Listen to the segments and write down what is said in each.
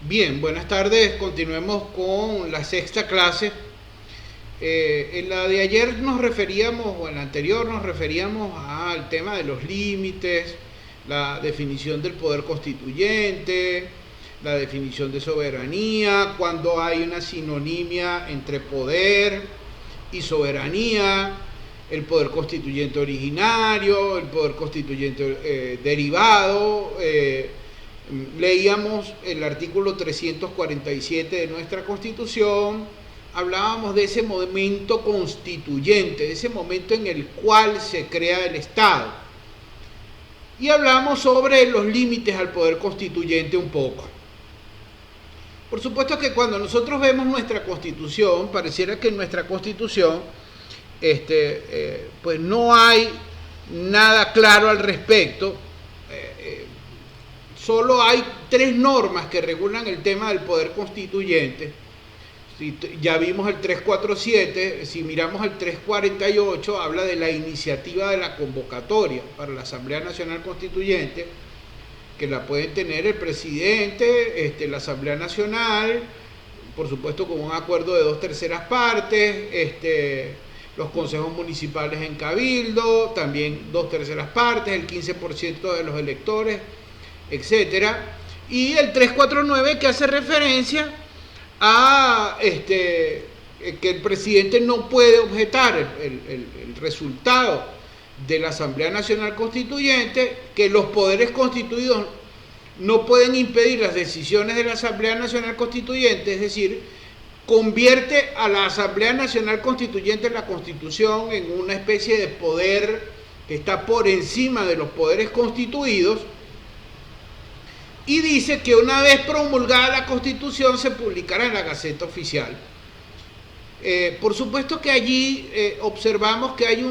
Bien, buenas tardes. Continuemos con la sexta clase. En la de ayer nos referíamos, o en la anterior nos referíamos al tema de los límites, la definición del poder constituyente, la definición de soberanía, cuando hay una sinonimia entre poder y soberanía, el poder constituyente originario, el poder constituyente derivado. Leíamos el artículo 347 de nuestra Constitución, hablábamos de ese momento constituyente, de ese momento en el cual se crea el Estado. Y hablamos sobre los límites al poder constituyente un poco. Por supuesto que cuando nosotros vemos nuestra Constitución, pareciera que en nuestra Constitución pues no hay nada claro al respecto. Solo hay tres normas que regulan el tema del poder constituyente. Ya vimos el 347, si miramos el 348, habla de la iniciativa de la convocatoria para la Asamblea Nacional Constituyente, que la pueden tener el presidente, la Asamblea Nacional, por supuesto con un acuerdo de 2/3 partes, los consejos municipales en cabildo, también 2/3 partes, el 15% de los electores, etcétera. Y el 349 que hace referencia a que el presidente no puede objetar el resultado de la Asamblea Nacional Constituyente, que los poderes constituidos no pueden impedir las decisiones de la Asamblea Nacional Constituyente, es decir, convierte a la Asamblea Nacional Constituyente en la Constitución en una especie de poder que está por encima de los poderes constituidos, y dice que una vez promulgada la Constitución se publicará en la Gaceta Oficial. Por supuesto que allí observamos que hay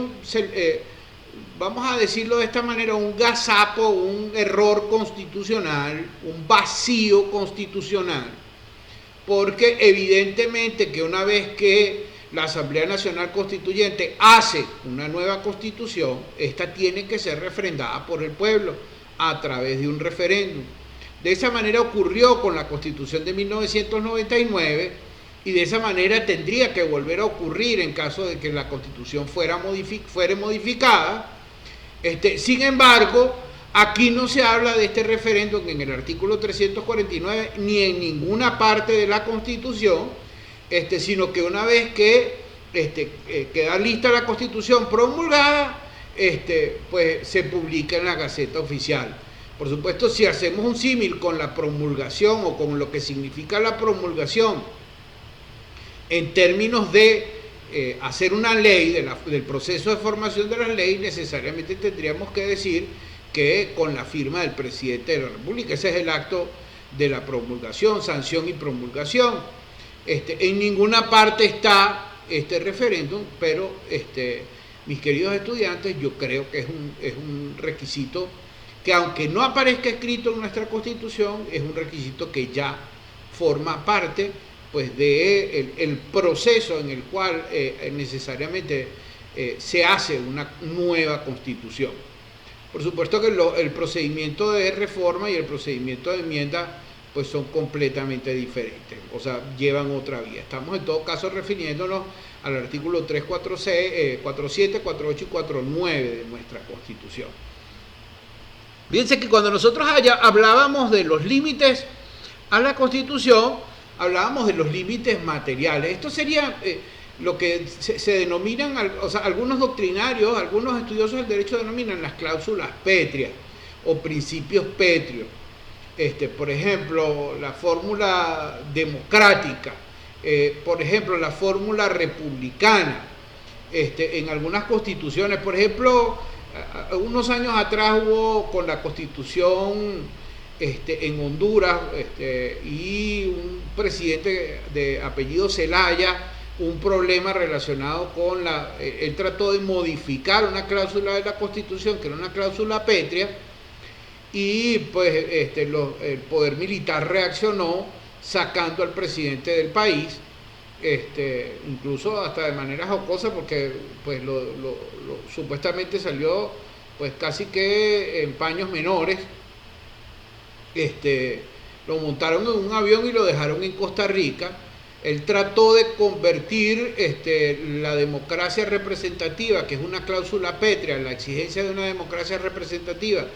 vamos a decirlo de esta manera, un gazapo, un error constitucional, un vacío constitucional, porque evidentemente que una vez que la Asamblea Nacional Constituyente hace una nueva Constitución, esta tiene que ser refrendada por el pueblo a través de un referéndum. De esa manera ocurrió con la Constitución de 1999 y de esa manera tendría que volver a ocurrir en caso de que la Constitución fuera modificada. Sin embargo, aquí no se habla de este referéndum en el artículo 349 ni en ninguna parte de la Constitución, sino que una vez que queda lista la Constitución promulgada, pues se publica en la Gaceta Oficial. Por supuesto, si hacemos un símil con la promulgación o con lo que significa la promulgación en términos de hacer una ley, del proceso de formación de las leyes, necesariamente tendríamos que decir que con la firma del presidente de la República. Ese es el acto de la promulgación, sanción y promulgación. En ninguna parte está este referéndum, pero mis queridos estudiantes, yo creo que es un requisito que, aunque no aparezca escrito en nuestra Constitución, es un requisito que ya forma parte pues del proceso en el cual necesariamente se hace una nueva Constitución. Por supuesto que el procedimiento de reforma y el procedimiento de enmienda pues son completamente diferentes, o sea, llevan otra vía. Estamos en todo caso refiriéndonos al artículo 346, 47, 48 y 49 de nuestra Constitución. Fíjense que cuando nosotros hablábamos de los límites a la Constitución, hablábamos de los límites materiales. Esto sería lo que se denominan, o sea, algunos doctrinarios, algunos estudiosos del derecho denominan las cláusulas pétreas o principios pétreos. Por ejemplo, la fórmula democrática, por ejemplo, la fórmula republicana, en algunas constituciones. Por ejemplo, unos años atrás hubo con la Constitución en Honduras y un presidente de apellido Zelaya, un problema relacionado con él trató de modificar una cláusula de la Constitución que era una cláusula pétrea, y pues el poder militar reaccionó sacando al presidente del país, incluso hasta de manera jocosa, porque pues supuestamente salió pues casi que en paños menores, lo montaron en un avión y lo dejaron en Costa Rica. Él trató de convertir la democracia representativa, que es una cláusula pétrea, la exigencia de una democracia representativa,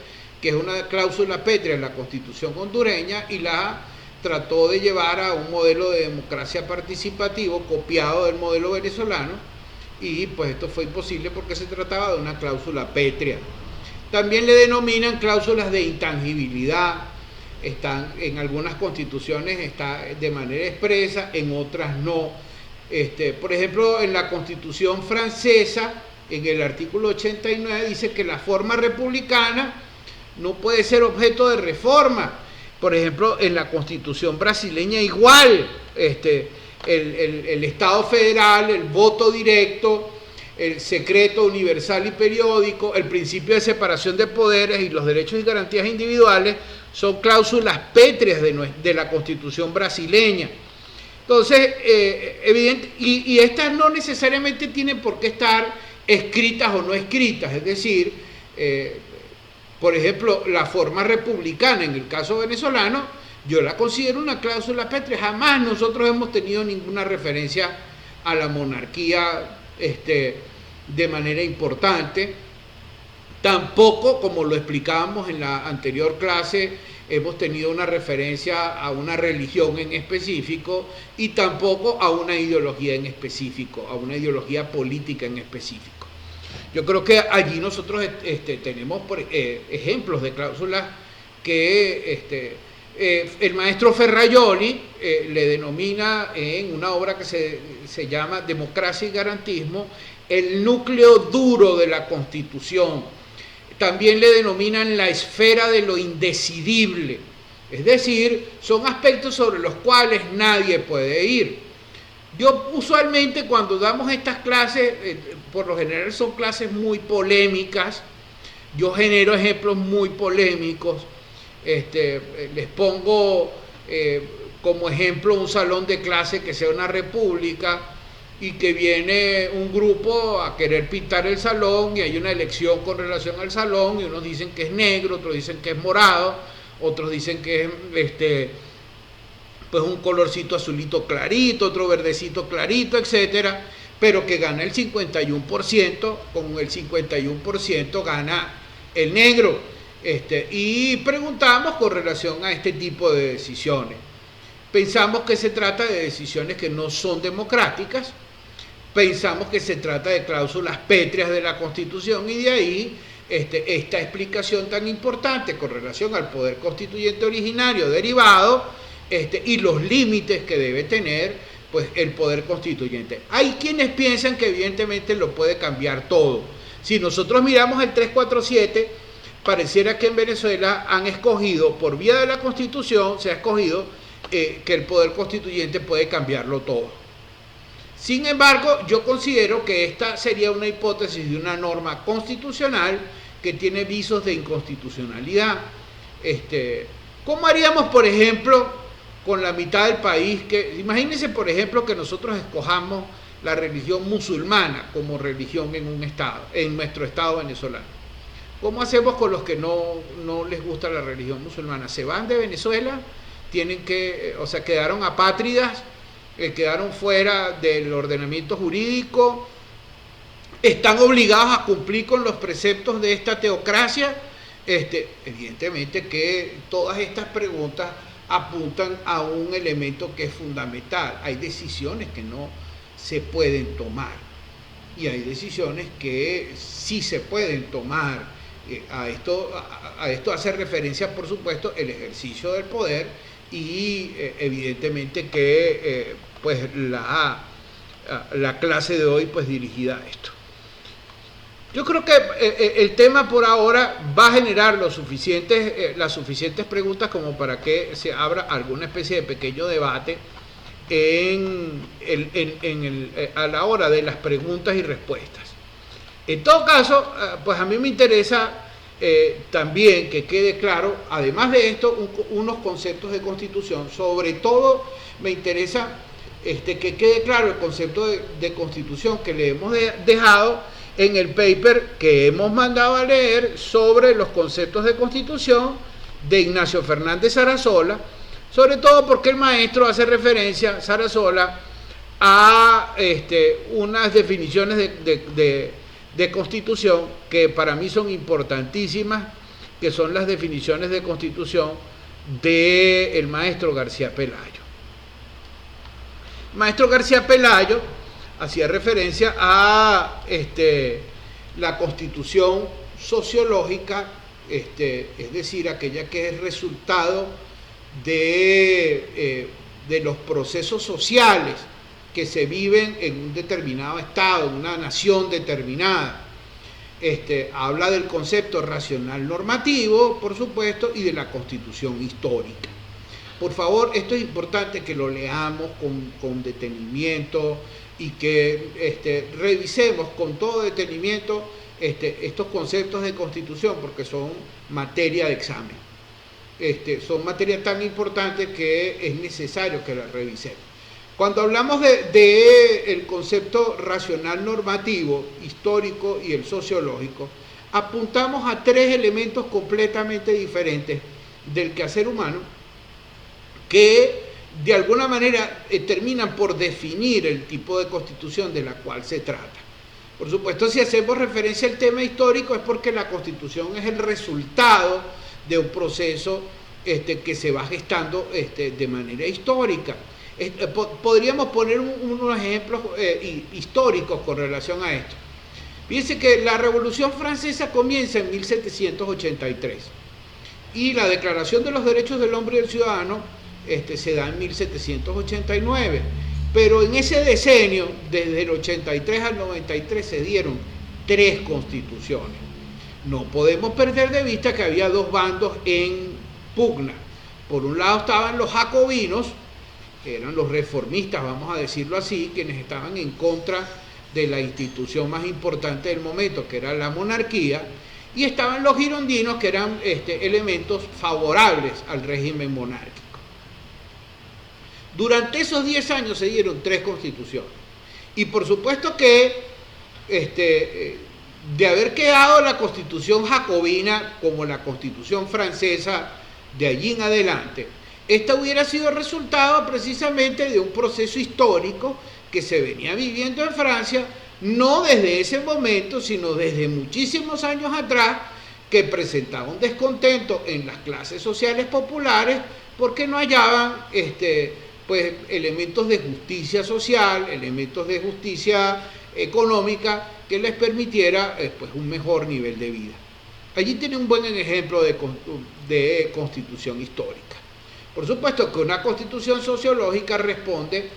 que es una cláusula pétrea en la Constitución hondureña, y la trató de llevar a un modelo de democracia participativo copiado del modelo venezolano, y pues esto fue imposible porque se trataba de una cláusula pétrea. También le denominan cláusulas de intangibilidad. Están en algunas constituciones, está de manera expresa, en otras no. Por ejemplo, en la Constitución francesa, en el artículo 89, dice que la forma republicana no puede ser objeto de reforma. Por ejemplo, en la Constitución brasileña igual, el Estado federal, el voto directo, el secreto universal y periódico, el principio de separación de poderes y los derechos y garantías individuales son cláusulas pétreas de la Constitución brasileña. Entonces, evidente, y estas no necesariamente tienen por qué estar escritas o no escritas, es decir, por ejemplo, la forma republicana en el caso venezolano, yo la considero una cláusula pétrea. Jamás nosotros hemos tenido ninguna referencia a la monarquía de manera importante. Tampoco, como lo explicábamos en la anterior clase, hemos tenido una referencia a una religión en específico, y tampoco a una ideología en específico, a una ideología política en específico. Yo creo que allí nosotros tenemos ejemplos de cláusulas que el maestro Ferrajoli le denomina en una obra que se llama Democracia y Garantismo el núcleo duro de la Constitución. También le denominan la esfera de lo indecidible, es decir, son aspectos sobre los cuales nadie puede ir. Yo usualmente cuando damos estas clases, por lo general son clases muy polémicas, yo genero ejemplos muy polémicos. Les pongo como ejemplo un salón de clase que sea una república, y que viene un grupo a querer pintar el salón, y hay una elección con relación al salón, y unos dicen que es negro, otros dicen que es morado, otros dicen que es pues un colorcito azulito clarito, otro verdecito clarito, etcétera, pero que gana el 51%, con el 51% gana el negro. Y preguntamos con relación a este tipo de decisiones. Pensamos que se trata de decisiones que no son democráticas, pensamos que se trata de cláusulas pétreas de la Constitución, y de ahí esta explicación tan importante con relación al poder constituyente originario derivado y los límites que debe tener pues el poder constituyente. Hay quienes piensan que evidentemente lo puede cambiar todo. Si nosotros miramos el 347, pareciera que en Venezuela han escogido, por vía de la Constitución, se ha escogido que el poder constituyente puede cambiarlo todo. Sin embargo, yo considero que esta sería una hipótesis de una norma constitucional que tiene visos de inconstitucionalidad. ¿Cómo haríamos, por ejemplo, con la mitad del país? Imagínense, por ejemplo, que nosotros escojamos la religión musulmana como religión en un estado, en nuestro estado venezolano. ¿Cómo hacemos con los que no les gusta la religión musulmana? ¿Se van de Venezuela? Quedaron apátridas, quedaron fuera del ordenamiento jurídico, están obligados a cumplir con los preceptos de esta teocracia. Evidentemente que todas estas preguntas apuntan a un elemento que es fundamental. Hay decisiones que no se pueden tomar y hay decisiones que sí se pueden tomar. A esto hace referencia, por supuesto, el ejercicio del poder y evidentemente que pues la clase de hoy pues dirigida a esto. Yo creo que el tema por ahora va a generar las suficientes preguntas como para que se abra alguna especie de pequeño debate a la hora de las preguntas y respuestas. En todo caso, pues a mí me interesa también que quede claro, además de esto, unos conceptos de constitución. Sobre todo me interesa que quede claro el concepto de constitución que le hemos dejado en el paper que hemos mandado a leer sobre los conceptos de constitución de Ignacio Fernández Sarasola, sobre todo porque el maestro hace referencia, Sarasola, a unas definiciones de constitución que para mí son importantísimas, que son las definiciones de constitución del maestro García Pelayo. El maestro García Pelayo hacía referencia a la constitución sociológica, es decir, aquella que es resultado de los procesos sociales que se viven en un determinado estado, en una nación determinada. Habla del concepto racional normativo, por supuesto, y de la constitución histórica. Por favor, esto es importante que lo leamos con detenimiento y que revisemos con todo detenimiento estos conceptos de constitución, porque son materia de examen. Son materias tan importantes que es necesario que las revisemos. Cuando hablamos el concepto racional normativo, histórico y el sociológico, apuntamos a tres elementos completamente diferentes del quehacer humano que de alguna manera terminan por definir el tipo de constitución de la cual se trata. Por supuesto, si hacemos referencia al tema histórico es porque la constitución es el resultado de un proceso que se va gestando de manera histórica. Podríamos poner unos ejemplos históricos con relación a esto. Fíjense que la Revolución Francesa comienza en 1783 y la Declaración de los Derechos del Hombre y del Ciudadano se da en 1789. Pero en ese decenio, desde el 83 al 93, se dieron 3 constituciones. No podemos perder de vista que había 2 bandos en pugna. Por un lado estaban los jacobinos, que eran los reformistas, vamos a decirlo así, quienes estaban en contra de la institución más importante del momento, que era la monarquía, y estaban los girondinos, que eran elementos favorables al régimen monárquico. Durante esos 10 años se dieron 3 constituciones. Y por supuesto que de haber quedado la constitución jacobina como la constitución francesa de allí en adelante, esta hubiera sido resultado precisamente de un proceso histórico que se venía viviendo en Francia, no desde ese momento, sino desde muchísimos años atrás, que presentaba un descontento en las clases sociales populares porque no hallaban elementos de justicia social, elementos de justicia económica que les permitiera un mejor nivel de vida. Allí tiene un buen ejemplo de constitución histórica. Por supuesto que una constitución sociológica responde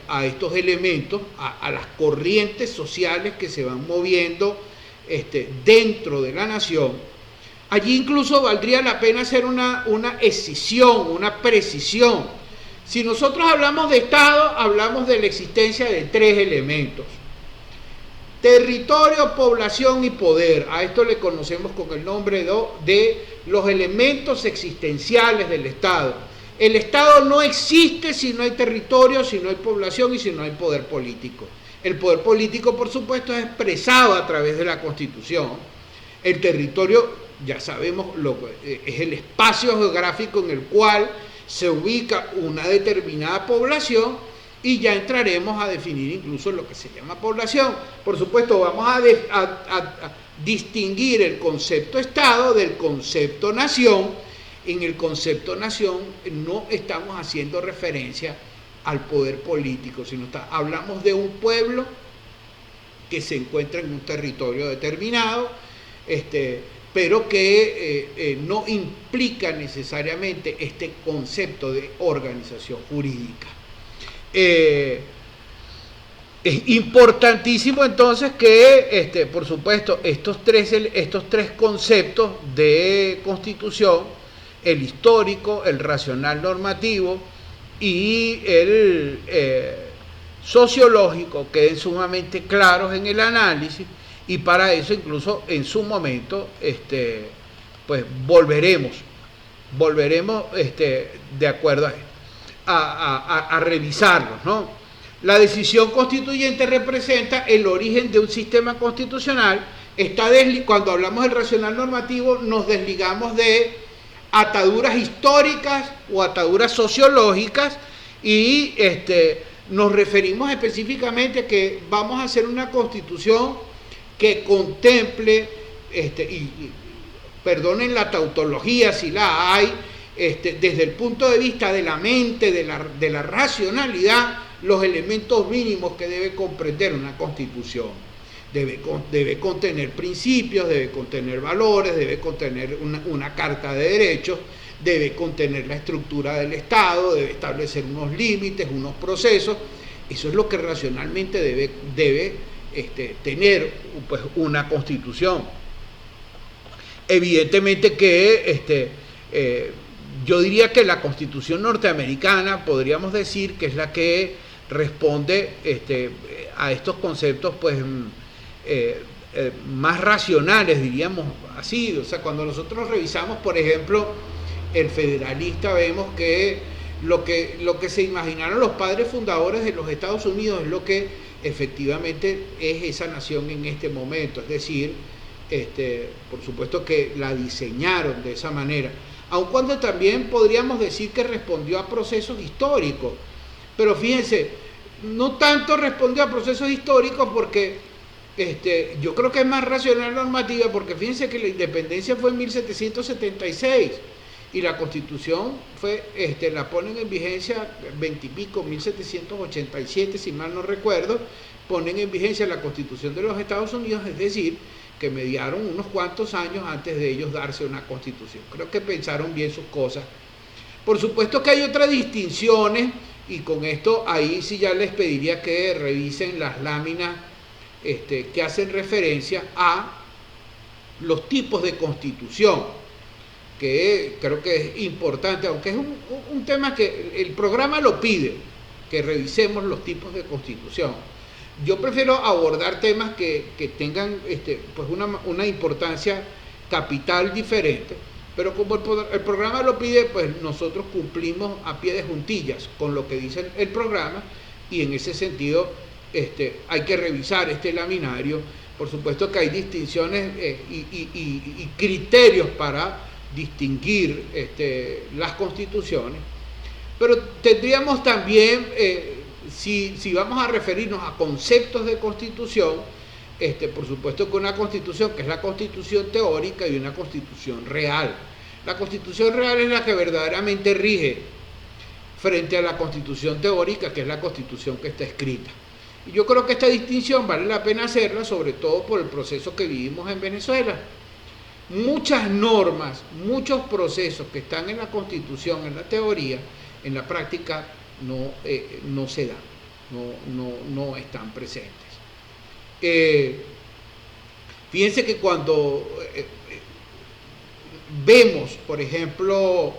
a estos elementos, a las corrientes sociales que se van moviendo dentro de la nación. Allí incluso valdría la pena hacer una escisión, una precisión. Si nosotros hablamos de Estado, hablamos de la existencia de 3 elementos: territorio, población y poder. A esto le conocemos con el nombre de los elementos existenciales del Estado. El Estado no existe si no hay territorio, si no hay población y si no hay poder político. El poder político, por supuesto, es expresado a través de la Constitución. El territorio, ya sabemos, es el espacio geográfico en el cual se ubica una determinada población, y ya entraremos a definir incluso lo que se llama población. Por supuesto, vamos a distinguir el concepto Estado del concepto nación. En el concepto nación no estamos haciendo referencia al poder político, sino hablamos de un pueblo que se encuentra en un territorio determinado, pero que no implica necesariamente este concepto de organización jurídica. Es importantísimo entonces que, por supuesto, estos tres conceptos de constitución, el histórico, el racional normativo y el sociológico, queden sumamente claros en el análisis, y para eso incluso en su momento volveremos de acuerdo a revisarlos, ¿no? La decisión constituyente representa el origen de un sistema constitucional. Cuando hablamos del racional normativo nos desligamos de ataduras históricas o ataduras sociológicas y nos referimos específicamente que vamos a hacer una constitución que contemple, perdonen la tautología si la hay, desde el punto de vista de la mente, de la racionalidad, los elementos mínimos que debe comprender una constitución. Debe contener principios, debe contener valores, debe contener una carta de derechos, debe contener la estructura del Estado, debe establecer unos límites, unos procesos. Eso es lo que racionalmente debe tener pues, una constitución. Evidentemente que yo diría que la Constitución norteamericana podríamos decir que es la que responde a estos conceptos pues más racionales, diríamos así. O sea, cuando nosotros revisamos, por ejemplo, el Federalista, vemos que lo que se imaginaron los padres fundadores de los Estados Unidos es lo que efectivamente es esa nación en este momento. Es decir, por supuesto que la diseñaron de esa manera, aun cuando también podríamos decir que respondió a procesos históricos. Pero fíjense, no tanto respondió a procesos históricos porque yo creo que es más racional normativa, porque fíjense que la independencia fue en 1776 y la Constitución fue, la ponen en vigencia 20 y pico, 1787, si mal no recuerdo, ponen en vigencia la Constitución de los Estados Unidos, es decir, que mediaron unos cuantos años antes de ellos darse una Constitución. Creo que pensaron bien sus cosas. Por supuesto que hay otras distinciones, y con esto ahí sí ya les pediría que revisen las láminas que hacen referencia a los tipos de constitución, que creo que es importante, aunque es un tema que el programa lo pide, que revisemos los tipos de constitución. Yo prefiero abordar temas que tengan pues una importancia capital diferente, pero como el programa lo pide, pues nosotros cumplimos a pie de juntillas con lo que dice el programa, y en ese sentido hay que revisar este laminario. Por supuesto que hay distinciones y criterios para distinguir las constituciones, pero tendríamos también, si vamos a referirnos a conceptos de constitución, por supuesto que una constitución, que es la constitución teórica, y una constitución real. La constitución real es la que verdaderamente rige frente a la constitución teórica, que es la constitución que está escrita. Y yo creo que esta distinción vale la pena hacerla, sobre todo por el proceso que vivimos en Venezuela. Muchas normas, muchos procesos que están en la Constitución, en la teoría, en la práctica no se dan, no están presentes. Fíjense que cuando vemos, por ejemplo,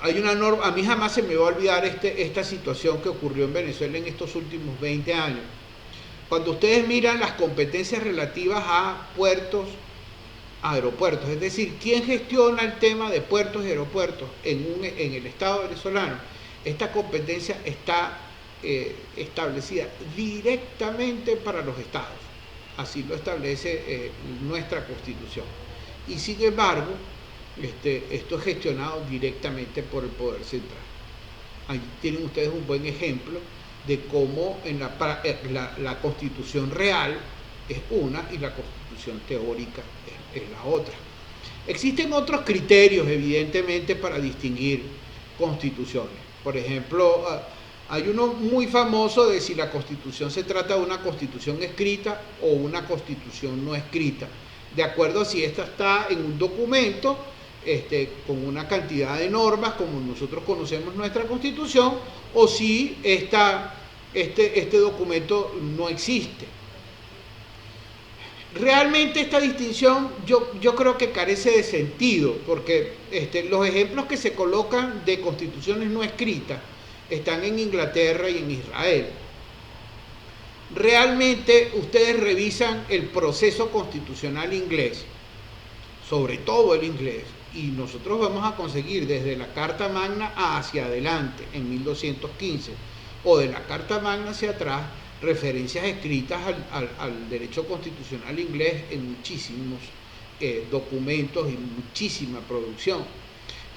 hay una norma, a mí jamás se me va a olvidar esta situación que ocurrió en Venezuela en estos últimos 20 años. Cuando ustedes miran las competencias relativas a puertos, aeropuertos, es decir, ¿quién gestiona el tema de puertos y aeropuertos en el Estado venezolano? Esta competencia está establecida directamente para los estados, así lo establece nuestra Constitución, y sin embargo esto es gestionado directamente por el Poder Central. Ahí tienen ustedes un buen ejemplo de cómo en la Constitución real es una y la Constitución teórica es la otra. Existen otros criterios, evidentemente, para distinguir constituciones. Por ejemplo, hay uno muy famoso de si la Constitución se trata de una Constitución escrita o una Constitución no escrita, de acuerdo a si esta está en un documento con una cantidad de normas como nosotros conocemos nuestra Constitución, o si este documento no existe. Realmente esta distinción yo creo que carece de sentido, porque los ejemplos que se colocan de constituciones no escritas están en Inglaterra y en Israel. Realmente ustedes revisan el proceso constitucional inglés, sobre todo el inglés, y nosotros vamos a conseguir desde la Carta Magna hacia adelante, en 1215, o de la Carta Magna hacia atrás, referencias escritas al derecho constitucional inglés en muchísimos documentos y muchísima producción.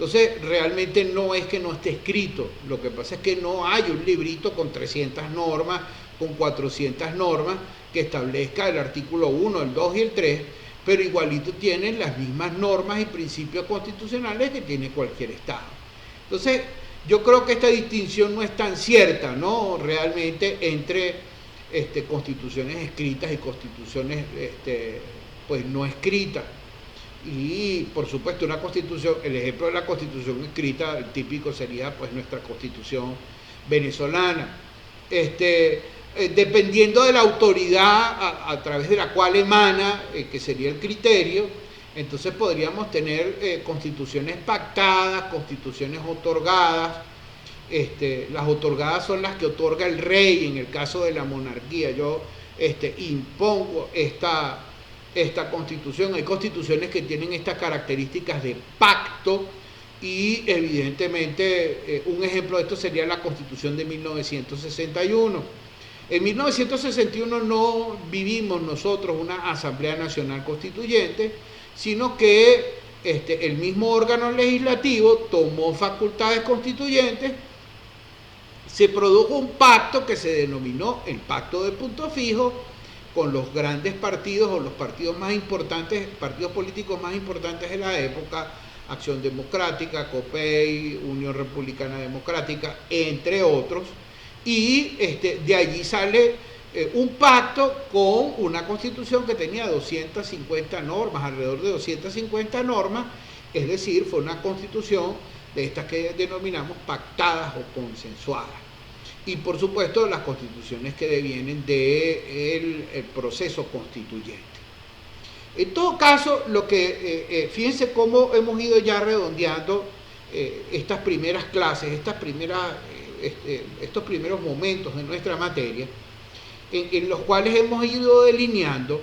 Entonces, realmente no es que no esté escrito, lo que pasa es que no hay un librito con 300 normas, con 400 normas, que establezca el artículo 1, el 2 y el 3, pero igualito tienen las mismas normas y principios constitucionales que tiene cualquier Estado. Entonces, yo creo que esta distinción no es tan cierta, ¿no? Realmente entre constituciones escritas y constituciones pues no escritas. Y por supuesto una constitución, el ejemplo de la constitución escrita, el típico sería pues nuestra constitución venezolana. Dependiendo de la autoridad a través de la cual emana, que sería el criterio, entonces podríamos tener constituciones pactadas, constituciones otorgadas. Las otorgadas son las que otorga el rey en el caso de la monarquía. Yo impongo esta constitución. Hay constituciones que tienen estas características de pacto y evidentemente un ejemplo de esto sería la constitución de 1961. En 1961 no vivimos nosotros una Asamblea Nacional Constituyente, sino que el mismo órgano legislativo tomó facultades constituyentes, se produjo un pacto que se denominó el Pacto de Punto Fijo, con los grandes partidos o los partidos más importantes, partidos políticos más importantes de la época, Acción Democrática, COPEI, Unión Republicana Democrática, entre otros, y de allí sale un pacto con una constitución que tenía 250 normas, alrededor de 250 normas, es decir, fue una constitución de estas que denominamos pactadas o consensuadas. Y por supuesto las constituciones que devienen del proceso constituyente. En todo caso, fíjense cómo hemos ido ya redondeando estas primeras clases, estos primeros momentos de nuestra materia, en los cuales hemos ido delineando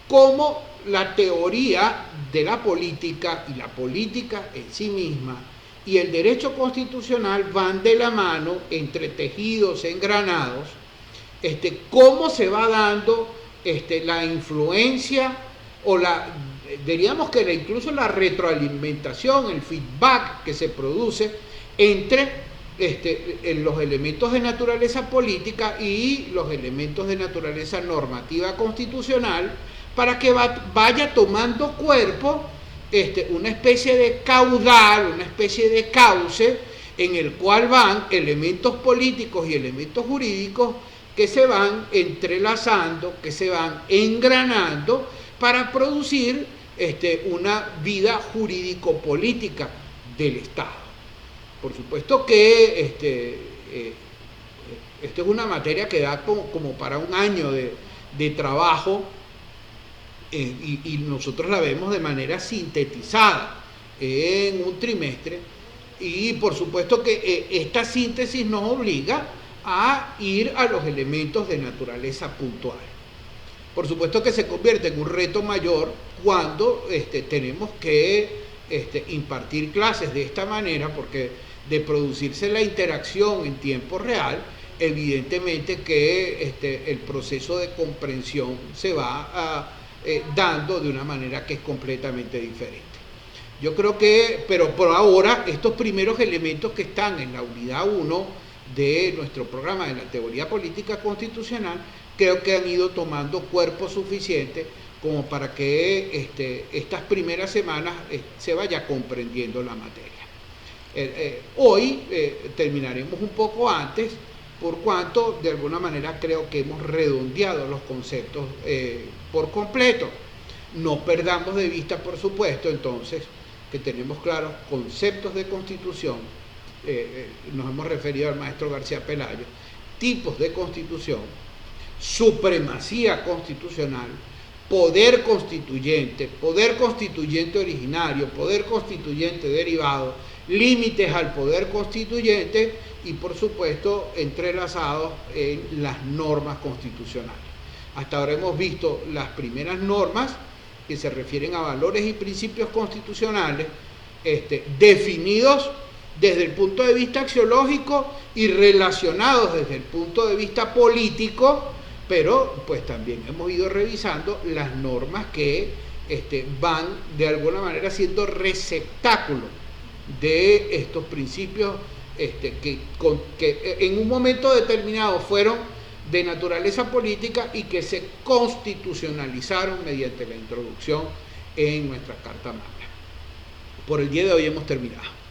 cómo la teoría de la política y la política en sí misma y el derecho constitucional van de la mano, entretejidos, engranados, cómo se va dando la influencia o diríamos que incluso la retroalimentación, el feedback que se produce entre los elementos de naturaleza política y los elementos de naturaleza normativa constitucional, para que vaya tomando cuerpo una especie de caudal, una especie de cauce en el cual van elementos políticos y elementos jurídicos que se van entrelazando, que se van engranando para producir una vida jurídico-política del Estado. Por supuesto que esto es una materia que da como para un año de trabajo, y nosotros la vemos de manera sintetizada en un trimestre, y por supuesto que esta síntesis nos obliga a ir a los elementos de naturaleza puntual. Por supuesto que se convierte en un reto mayor cuando tenemos que impartir clases de esta manera, porque de producirse la interacción en tiempo real, evidentemente que el proceso de comprensión se va dando de una manera que es completamente diferente. Yo creo que, pero por ahora, estos primeros elementos que están en la unidad 1 de nuestro programa de la teoría política constitucional, creo que han ido tomando cuerpo suficiente como para que estas primeras semanas se vaya comprendiendo la materia. Hoy terminaremos un poco antes, por cuanto de alguna manera creo que hemos redondeado los conceptos por completo. No perdamos de vista, por supuesto, entonces, que tenemos claros conceptos de constitución, nos hemos referido al maestro García Pelayo, tipos de constitución, supremacía constitucional, poder constituyente originario, poder constituyente derivado, límites al poder constituyente y por supuesto entrelazados en las normas constitucionales. Hasta ahora hemos visto las primeras normas que se refieren a valores y principios constitucionales definidos desde el punto de vista axiológico y relacionados desde el punto de vista político, pero pues también hemos ido revisando las normas que van de alguna manera siendo receptáculo de estos principios que en un momento determinado fueron de naturaleza política y que se constitucionalizaron mediante la introducción en nuestra Carta Magna. Por el día de hoy hemos terminado.